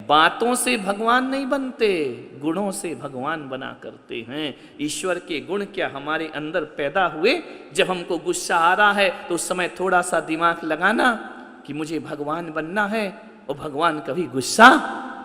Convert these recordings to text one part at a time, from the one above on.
बातों से भगवान नहीं बनते, गुणों से भगवान बना करते हैं। ईश्वर के गुण क्या हमारे अंदर पैदा हुए। जब हमको गुस्सा आ रहा है तो उस समय थोड़ा सा दिमाग लगाना कि मुझे भगवान बनना है, और भगवान कभी गुस्सा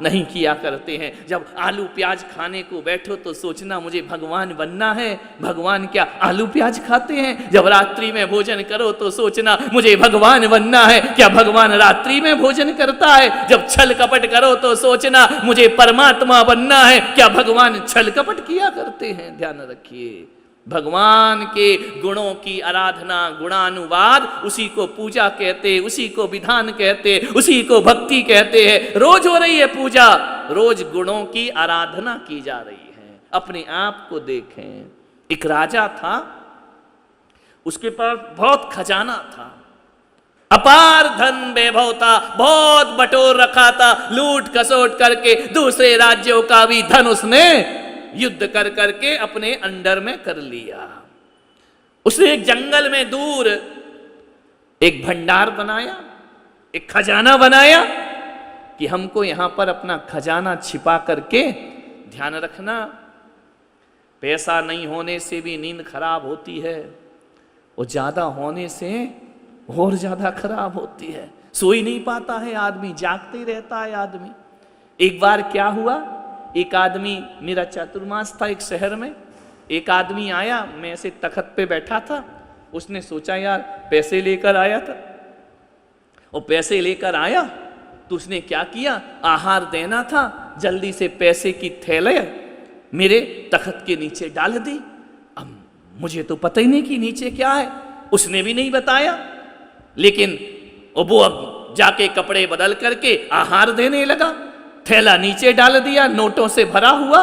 नहीं किया करते हैं। जब आलू प्याज खाने को बैठो तो सोचना मुझे भगवान बनना है। भगवान क्या आलू प्याज खाते हैं? जब रात्रि में भोजन करो तो सोचना मुझे भगवान बनना है। क्या भगवान रात्रि में भोजन करता है? जब छल कपट करो तो सोचना मुझे परमात्मा बनना है। क्या भगवान छल कपट किया करते हैं? ध्यान रखिए, भगवान के गुणों की आराधना, गुणानुवाद, उसी को पूजा कहते, उसी को विधान कहते, उसी को भक्ति कहते हैं। रोज हो रही है पूजा, रोज गुणों की आराधना की जा रही है। अपने आप को देखें। एक राजा था, उसके पास बहुत खजाना था, अपार धन वैभव था, बहुत बटोर रखा था, लूट खसोट करके दूसरे राज्यों का भी धन उसने युद्ध कर करके अपने अंडर में कर लिया। उसने एक जंगल में दूर एक भंडार बनाया, एक खजाना बनाया कि हमको यहां पर अपना खजाना छिपा करके, ध्यान रखना पैसा नहीं होने से भी नींद खराब होती है, और ज्यादा होने से और ज्यादा खराब होती है। सोई नहीं पाता है आदमी, जागते ही रहता है आदमी। एक बार क्या हुआ, एक आदमी, मेरा चातुर्मास था एक शहर में, एक आदमी आया, मैं ऐसे तखत पे बैठा था, उसने सोचा यार पैसे लेकर आया था, और पैसे लेकर आया तो उसने क्या किया, आहार देना था, जल्दी से पैसे की थैली मेरे तखत के नीचे डाल दी। अब मुझे तो पता ही नहीं कि नीचे क्या है, उसने भी नहीं बताया, लेकिन वो अब जाके कपड़े बदल करके आहार देने लगा। थैला नीचे डाल दिया, नोटों से भरा हुआ।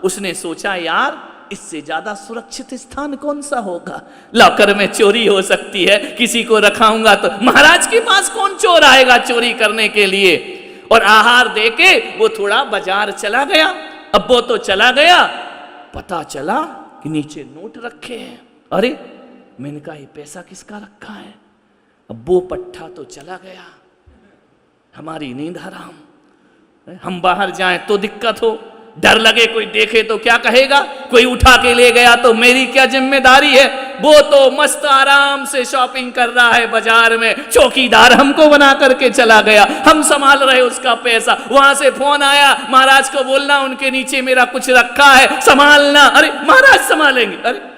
उसने सोचा यार इससे ज्यादा सुरक्षित स्थान कौन सा होगा, लॉकर में चोरी हो सकती है, किसी को रखाऊंगा तो महाराज के पास कौन चोर आएगा चोरी करने के लिए। और आहार देके वो थोड़ा बाजार चला गया। अब वो तो चला गया, पता चला कि नीचे नोट रखे हैं। अरे मैंने कहा ये पैसा किसका रखा है। अब वो पट्टा तो चला गया, हमारी नींद हराम। हम बाहर जाएं तो दिक्कत हो, डर लगे कोई देखे तो क्या कहेगा, कोई उठा के ले गया तो मेरी क्या जिम्मेदारी है। वो तो मस्त आराम से शॉपिंग कर रहा है बाजार में, चौकीदार हमको बना करके चला गया, हम संभाल रहे उसका पैसा। वहां से फोन आया, महाराज को बोलना उनके नीचे मेरा कुछ रखा है, संभालना। अरे महाराज संभालेंगे। अरे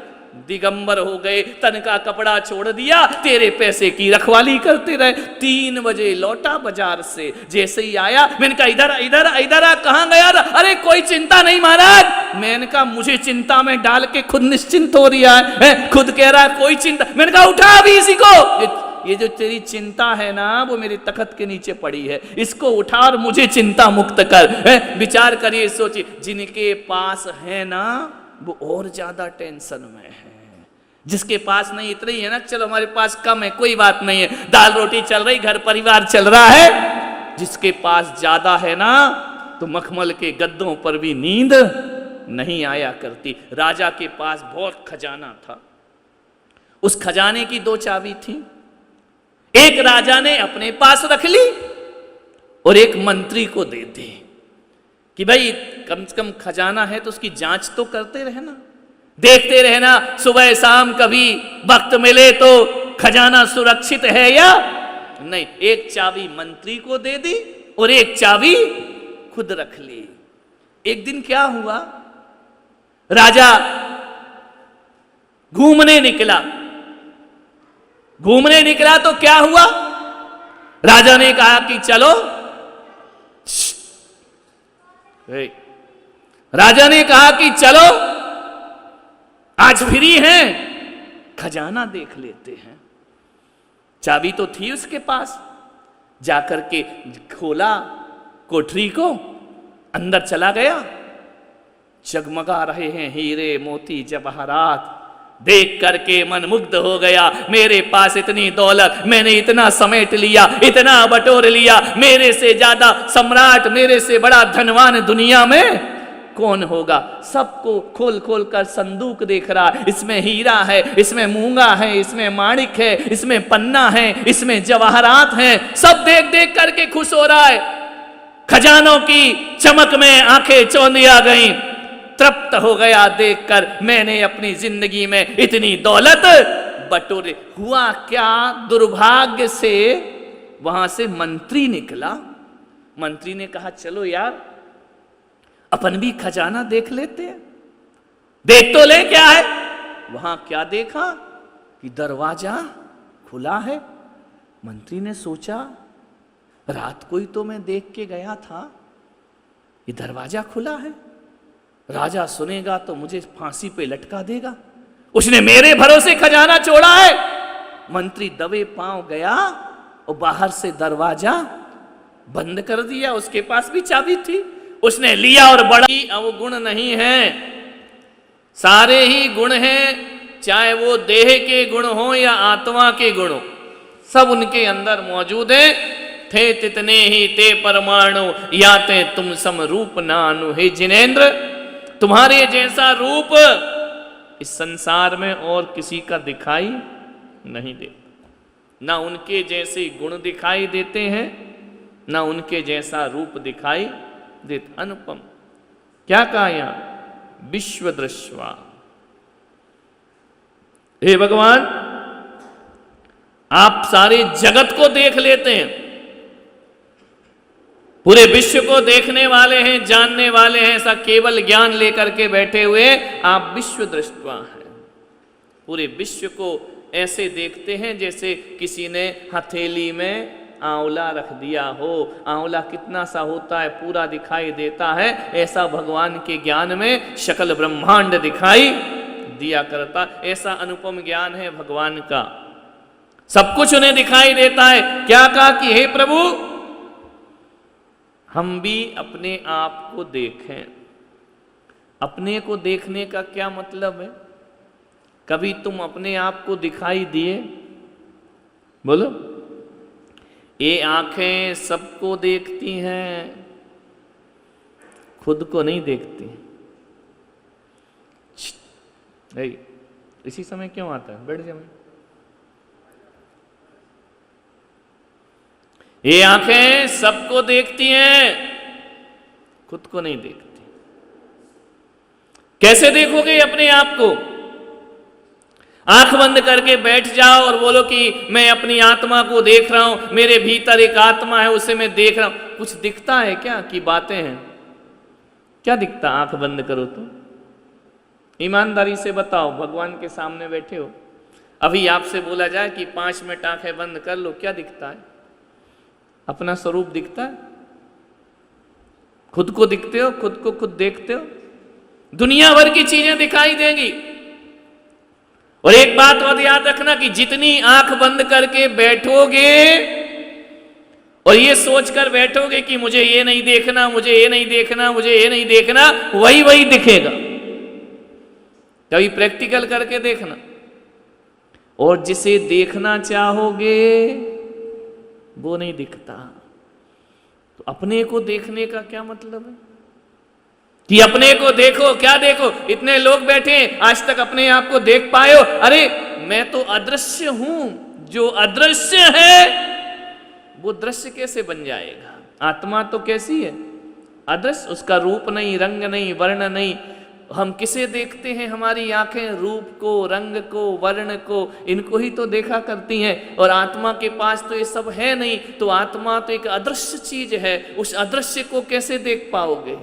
दिगंबर हो गए, तन का कपड़ा छोड़ दिया, तेरे पैसे की रखवाली करते रहे। 3 बजे लौटा बाजार से, जैसे ही आया मैंने कहा इधर इधर इधर कहां गया था। अरे कोई चिंता नहीं महाराज। मैंने कहा मुझे चिंता में डाल के खुद निश्चिंत हो रहा है, खुद कह रहा है कोई चिंता। मैंने कहा उठा अभी इसी को, ये जो तेरी चिंता है ना वो मेरे तखत के नीचे पड़ी है, इसको उठा और मुझे चिंता मुक्त कर। विचार करिए, सोचिए, जिनके पास है ना वो और ज्यादा टेंशन में है। जिसके पास नहीं इतना ही है ना, चलो हमारे पास कम है कोई बात नहीं है, दाल रोटी चल रही, घर परिवार चल रहा है। जिसके पास ज्यादा है ना तो मखमल के गद्दों पर भी नींद नहीं आया करती। राजा के पास बहुत खजाना था, उस खजाने की 2 चाबी थी। एक राजा ने अपने पास रख ली और एक मंत्री को दे दी कि भाई कम से कम खजाना है तो उसकी जांच तो करते रहना, देखते रहना, सुबह शाम कभी वक्त मिले तो खजाना सुरक्षित है या नहीं। एक चाबी मंत्री को दे दी और एक चाबी खुद रख ली। एक दिन क्या हुआ, राजा घूमने निकला तो क्या हुआ, राजा ने कहा कि चलो, राजा ने कहा कि चलो आज फ्री हैं, खजाना देख लेते हैं। चाबी तो थी उसके पास, जाकर के खोला कोठरी को, अंदर चला गया। जगमगा रहे हैं हीरे मोती जवाहरात, देख करके मन मुग्ध हो गया। मेरे पास इतनी दौलत, मैंने इतना समेट लिया, इतना बटोर लिया, मेरे से ज्यादा सम्राट, मेरे से बड़ा धनवान दुनिया में कौन होगा। सबको खोल खोल कर संदूक देख रहा है, इसमें हीरा है, इसमें मूंगा है, इसमें माणिक है, इसमें पन्ना है, इसमें जवाहरात हैं। सब देख देख करके खुश हो रहा है। खजानों की चमक में आंखें चौंधिया गईं। तृप्त हो गया देखकर मैंने अपनी जिंदगी में इतनी दौलत बटोरे। हुआ क्या, दुर्भाग्य से वहां से मंत्री निकला। मंत्री ने कहा चलो यार अपन भी खजाना देख लेते हैं, देख तो ले क्या है। वहां क्या देखा कि दरवाजा खुला है। मंत्री ने सोचा रात को ही तो मैं देख के गया था, ये दरवाजा खुला है, राजा सुनेगा तो मुझे फांसी पे लटका देगा, उसने मेरे भरोसे खजाना छोड़ा है। मंत्री दबे पांव गया और बाहर से दरवाजा बंद कर दिया। उसके पास भी चाबी थी, उसने लिया और बड़ा अवगुण नहीं है, सारे ही गुण हैं, चाहे वो देह के गुण हो या आत्मा के गुण हो, सब उनके अंदर मौजूद है। थे तितने ही ते परमाणु याते तुम सम रूप नानु। हे जिनेंद्र, तुम्हारे जैसा रूप इस संसार में और किसी का दिखाई नहीं देता, ना उनके जैसे गुण दिखाई देते हैं, ना उनके जैसा रूप दिखाई देता। अनुपम क्या कहा यहां, विश्व दृश्वा। हे भगवान, आप सारे जगत को देख लेते हैं, पूरे विश्व को देखने वाले हैं, जानने वाले हैं, ऐसा केवल ज्ञान लेकर के बैठे हुए आप विश्व दृष्टवा हैं। पूरे विश्व को ऐसे देखते हैं जैसे किसी ने हथेली में आंवला रख दिया हो। आंवला कितना सा होता है, पूरा दिखाई देता है, ऐसा भगवान के ज्ञान में सकल ब्रह्मांड दिखाई दिया करता। ऐसा अनुपम ज्ञान है भगवान का, सब कुछ उन्हें दिखाई देता है। क्या कहा कि हे प्रभु, हम भी अपने आप को देखें। अपने को देखने का क्या मतलब है? कभी तुम अपने आप को दिखाई दिए? बोलो। ये आंखें सबको देखती हैं, खुद को नहीं देखती। नहीं, इसी समय क्यों आता है? बैठ जाओ। ये आंखें सबको देखती हैं, खुद को नहीं देखती। कैसे देखोगे अपने आप को? आंख बंद करके बैठ जाओ और बोलो कि मैं अपनी आत्मा को देख रहा हूं, मेरे भीतर एक आत्मा है, उसे मैं देख रहा हूं। कुछ दिखता है क्या कि बातें हैं? क्या दिखता? आंख बंद करो तो ईमानदारी से बताओ, भगवान के सामने बैठे हो, अभी आपसे बोला जाए कि 5 मिनट आंखें बंद कर लो, क्या दिखता है? अपना स्वरूप दिखता है? खुद को दिखते हो? खुद को खुद देखते हो? दुनिया भर की चीजें दिखाई देंगी। और एक बात और याद रखना कि जितनी आंख बंद करके बैठोगे और ये सोचकर बैठोगे कि मुझे ये नहीं देखना, मुझे ये नहीं देखना, मुझे ये नहीं देखना, वही वही दिखेगा। कभी प्रैक्टिकल करके देखना। और जिसे देखना चाहोगे वो नहीं दिखता। तो अपने को देखने का क्या मतलब है कि अपने को देखो? क्या देखो? इतने लोग बैठे, आज तक अपने आप को देख पाए हो? अरे मैं तो अदृश्य हूं, जो अदृश्य है वो दृश्य कैसे बन जाएगा? आत्मा तो कैसी है? अदृश्य, उसका रूप नहीं, रंग नहीं, वर्ण नहीं। हम किसे देखते हैं? हमारी आंखें रूप को, रंग को, वर्ण को, इनको ही तो देखा करती हैं। और आत्मा के पास तो ये सब है नहीं, तो आत्मा तो एक अदृश्य चीज है, उस अदृश्य को कैसे देख पाओगे?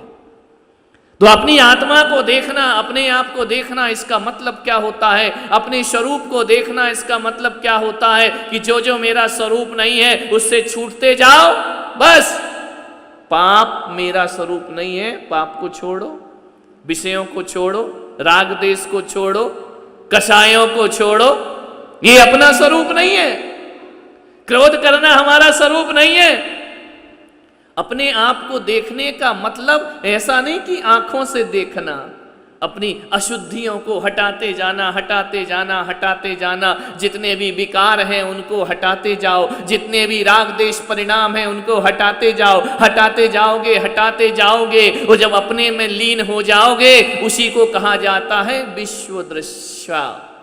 तो अपनी आत्मा को देखना, अपने आप को देखना, इसका मतलब क्या होता है? अपने स्वरूप को देखना, इसका मतलब क्या होता है कि जो जो मेरा स्वरूप नहीं है उससे छूटते जाओ। बस, पाप मेरा स्वरूप नहीं है, पाप को छोड़ो, विषयों को छोड़ो, राग देश को छोड़ो, कषायों को छोड़ो, ये अपना स्वरूप नहीं है। क्रोध करना हमारा स्वरूप नहीं है। अपने आप को देखने का मतलब ऐसा नहीं कि आंखों से देखना, अपनी अशुद्धियों को हटाते जाना, हटाते जाना, हटाते जाना। जितने भी विकार हैं उनको हटाते जाओ, जितने भी राग देश परिणाम हैं उनको हटाते जाओ, हटाते जाओगे, हटाते जाओगे, और जब अपने में लीन हो जाओगे, उसी को कहा जाता है विश्व दृश्य।